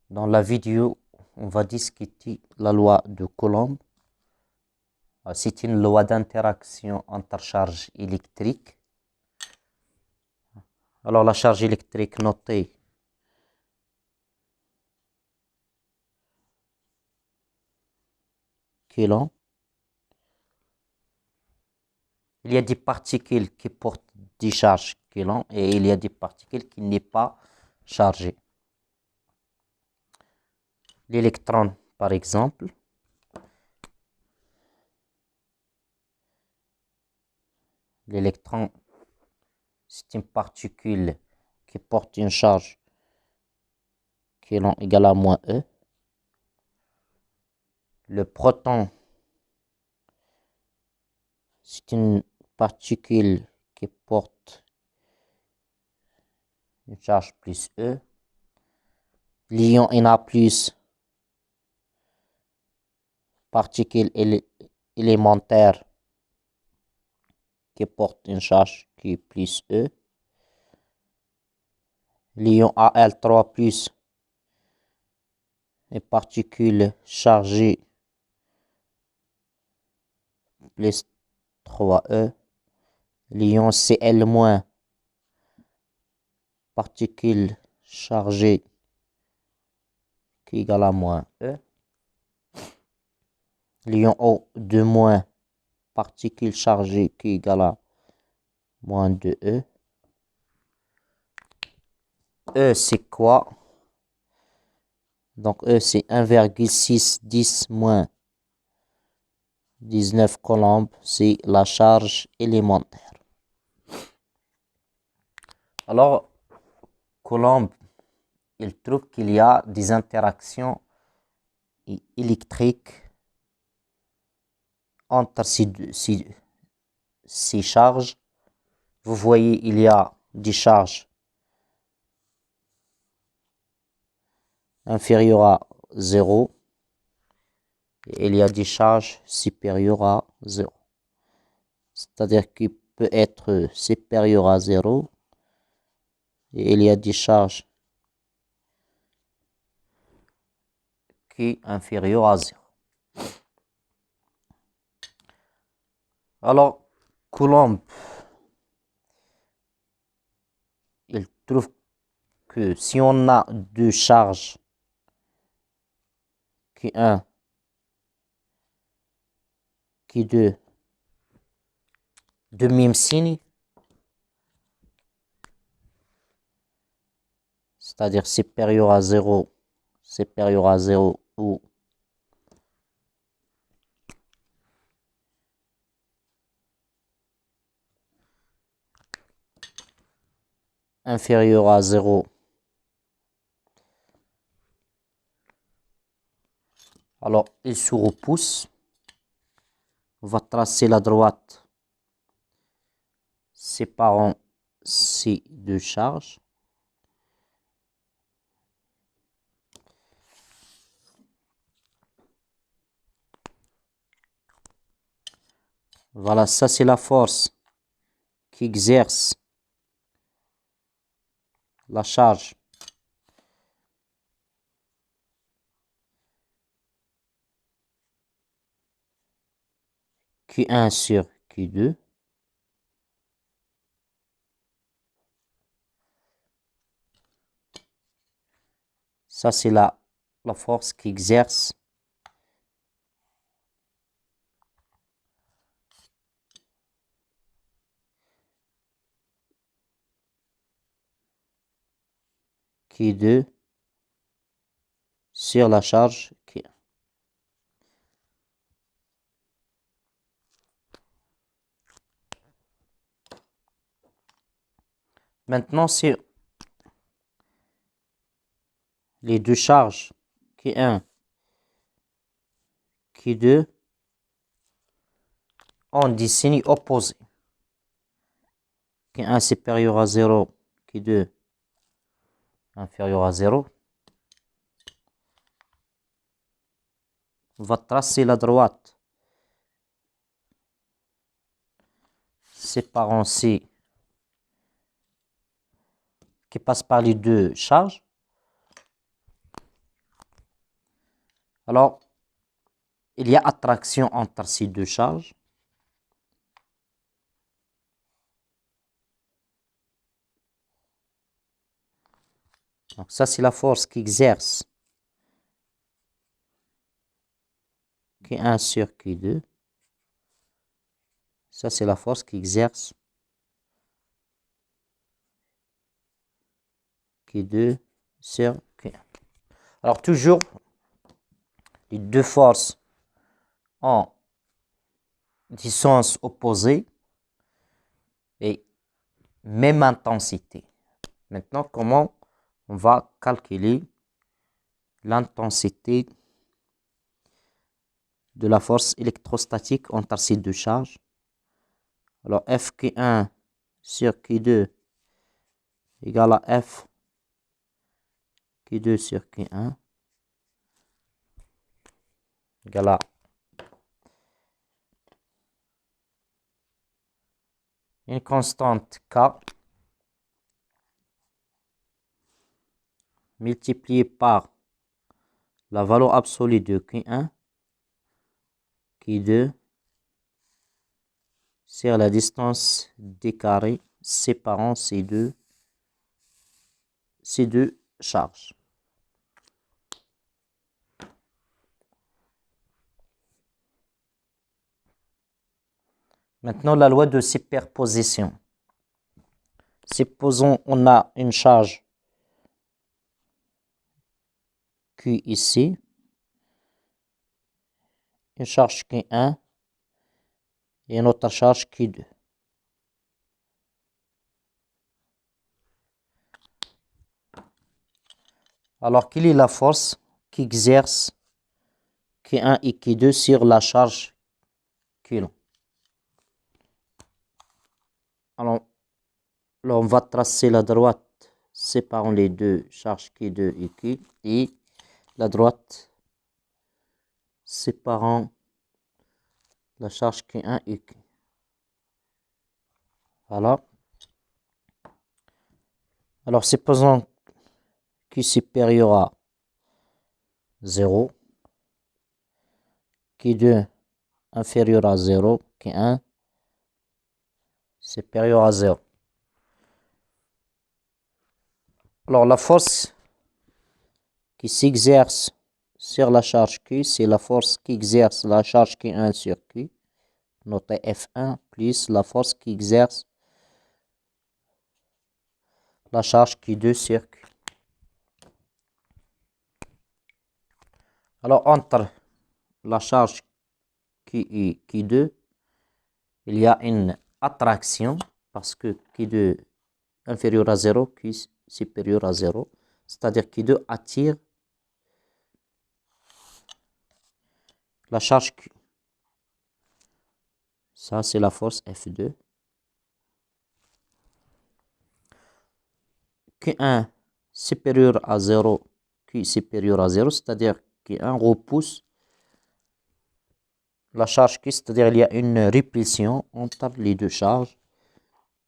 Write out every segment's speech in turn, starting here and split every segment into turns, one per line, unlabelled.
Dans la vidéo, on va discuter la loi de Coulomb. C'est une loi d'interaction entre charges électriques. Alors la charge électrique notée Coulomb. Il y a des particules qui portent des charges Coulomb et il y a des particules qui n'est pas chargées. L'électron, par exemple. L'électron, c'est une particule qui porte une charge Coulomb égale à moins E. Le proton, c'est une particule qui porte une charge plus E. L'ion Na+, particule élémentaire qui porte une charge qui est plus E. L'ion Al3+, une particule chargée plus 3E. L'ion Cl-, particule chargée qui est égale à moins E. L'ion O2-, particule chargée qui est égale à moins 2E. E, c'est quoi? Donc E, c'est 1,610 - 19 Coulomb, c'est la charge élémentaire. Alors, Coulomb, il trouve qu'il y a des interactions électriques entre ces charges. Vous voyez, il y a des charges inférieures à 0 et il y a des charges supérieures à 0. C'est-à-dire qu'il peut être supérieur à 0 et il y a des charges qui est inférieure à 0. Alors, Coulomb, il trouve que si on a deux charges, qui 1, qui 2, de même signe, c'est-à-dire supérieur à 0 ou inférieur à 0. Alors, il se repousse. On va tracer la droite séparant ces deux charges. Voilà, ça c'est la force qui exerce la charge Q1 sur Q2. Ça c'est la force qui exerce Q2 sur la charge Q1. Maintenant, si les deux charges Q1, Q2 ont des signes opposés, Q1 supérieur à 0, Q2 inférieur à 0, on va tracer la droite séparant C qui passe par les deux charges. Alors, il y a attraction entre ces deux charges. Donc ça, c'est la force qui exerce Q1 sur Q2. Ça, c'est la force qui exerce Q2 sur Q1. Alors, toujours, les deux forces ont des sens opposés et même intensité. Maintenant, comment on va calculer l'intensité de la force électrostatique entre ces deux charges? Alors, Fq1 sur Q2 égale à F Q2 sur Q1 égale à une constante K multipliée par la valeur absolue de Q1, Q2 sur la distance d carré séparant ces deux charges. Maintenant, la loi de superposition. Supposons on a une charge Q ici, une charge Q1 et une autre charge Q2. Alors, quelle est la force qui exerce Q1 et Q2 sur la charge Q1? Alors, là, on va tracer la droite séparant les deux charges Q2 et Q, et la droite séparant la charge Q1 et Q. Voilà. Alors, supposons Q supérieur à 0, Q2 inférieur à 0, Q1 supérieur à 0. Alors, la force qui s'exerce sur la charge Q, c'est la force qui exerce la charge Q1 sur Q, notée F1, plus la force qui exerce la charge Q2 sur Q. Alors, entre la charge Q et Q2, il y a une attraction, parce que Q2 inférieur à 0, Q supérieur à 0, c'est-à-dire Q2 attire la charge Q. Ça, c'est la force F2. Q1 supérieur à 0, Q supérieur à 0, c'est-à-dire Q1 repousse la charge Q, c'est-à-dire il y a une répulsion entre les deux charges.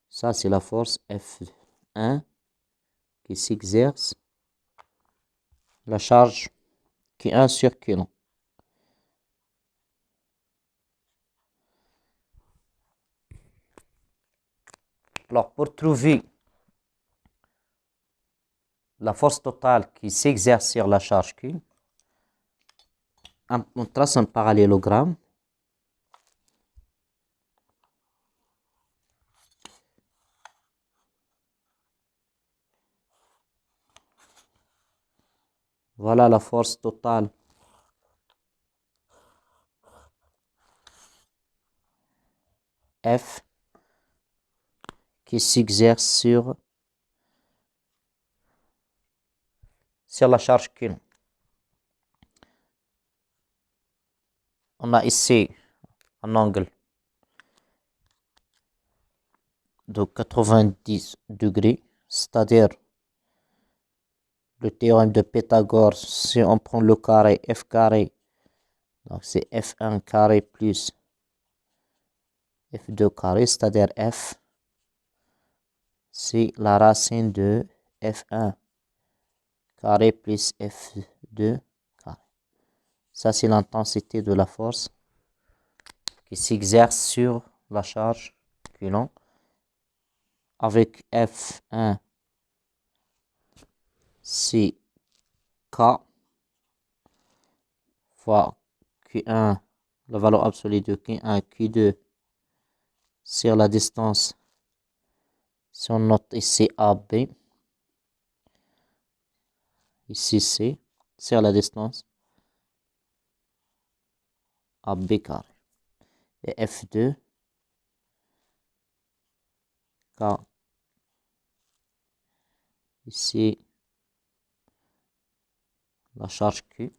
Ça, c'est la force F1 qui s'exerce la charge Q1 sur Q1. Alors, pour trouver la force totale qui s'exerce sur la charge Q, on trace un parallélogramme. Voilà la force totale F qui s'exerce sur la charge Q. On a ici un angle de 90 degrés, c'est-à-dire le théorème de Pythagore, si on prend le carré F carré, donc c'est F1 carré plus F2 carré, c'est-à-dire F, c'est la racine de F1 carré plus F2 carré. Ça, c'est l'intensité de la force qui s'exerce sur la charge coulomb. Avec F1, c'est K fois Q1, la valeur absolue de Q1, Q2 sur la distance, si on note ici AB, ici C, sur la distance, AB carré. Et F2, K, ici, la charge Q.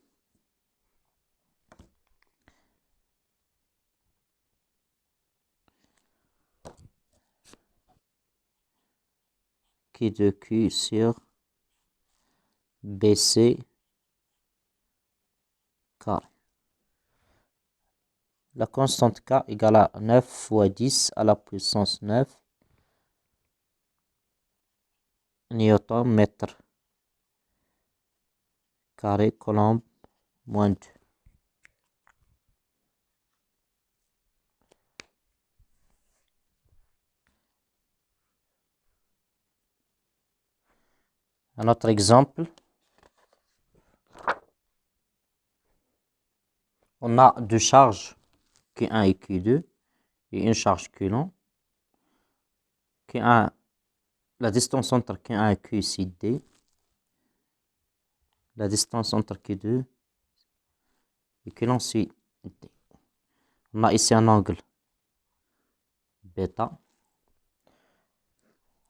Qui de Q sur BC carré. La constante K égale à 9 fois 10 à la puissance 9 Newton mètre carré coulomb moins 2. Un autre exemple. On a deux charges, Q1 et Q2, et une charge coulomb. Q1, la distance entre Q1 et Q, c'est D. La distance entre Q2 et coulomb, c'est D. On a ici un angle bêta.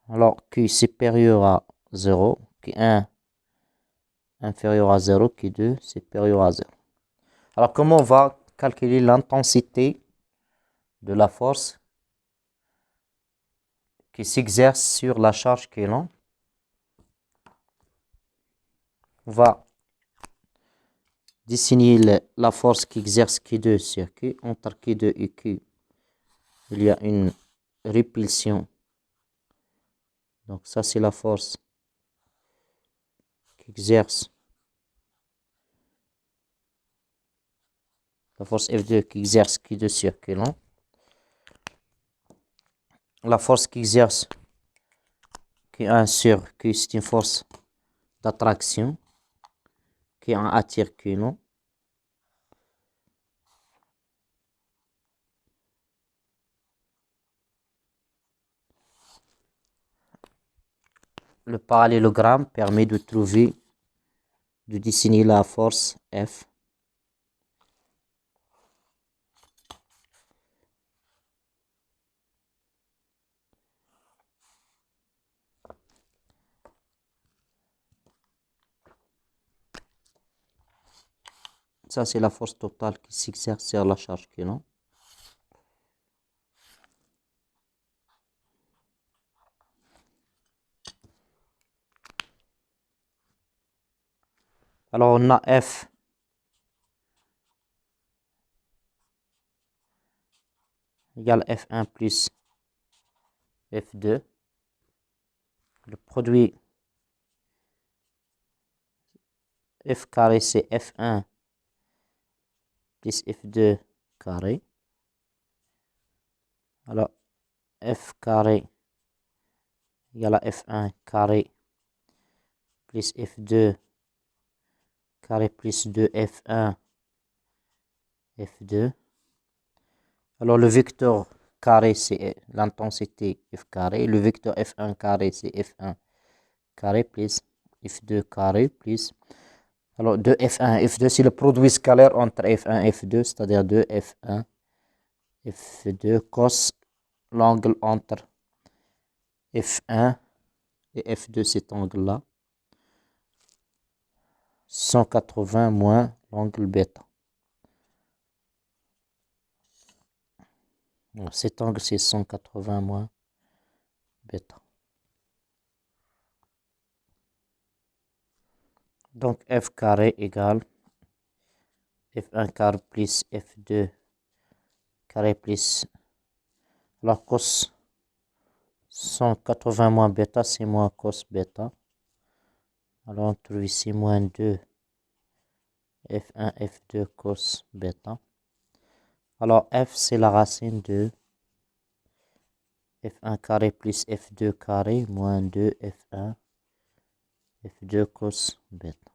Alors, Q supérieur à 0, Q1 inférieur à 0, Q2 supérieur à 0. Alors, comment on va calculer l'intensité de la force qui s'exerce sur la charge coulomb? On va dessiner la force qui exerce Q2 sur Q. Entre Q2 et Q, il y a une répulsion. Donc ça, c'est la force qui exerce. La force F2 qui exerce Q2 sur Q1. La force qui exerce Q1 sur Q, c'est une force d'attraction. Q1 attire Q1. Le parallélogramme permet de trouver, de dessiner la force F. Ça, c'est la force totale qui s'exerce sur la charge coulomb. Alors, on a F égale F1 plus F2. Le produit F carré, c'est F1 plus F2 carré. Alors, F carré égale à F1 carré plus F2 carré plus 2F1 F2. Alors, le vecteur carré, c'est l'intensité F carré. Le vecteur F1 carré, c'est F1 carré plus F2 carré plus... Alors, 2F1 F2, c'est le produit scalaire entre F1 et F2, c'est-à-dire 2F1 F2 cos l'angle entre F1 et F2, cet angle-là. 180 moins l'angle bêta. Cet angle, c'est 180 moins bêta. Donc, F carré égale F1 carré plus F2 carré plus... Alors, cos 180 moins bêta, c'est moins cos bêta. Alors, on trouve ici moins 2 F1, F2 cos bêta. Alors F c'est la racine de F1 carré plus F2 carré moins 2 F1, F2 cos bêta.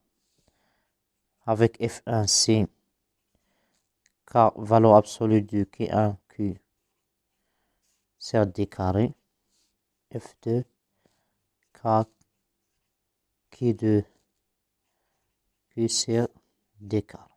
Avec F1 c'est valeur absolue de Q1 Q sur D carré. F2 K Q2 Q sur D carré.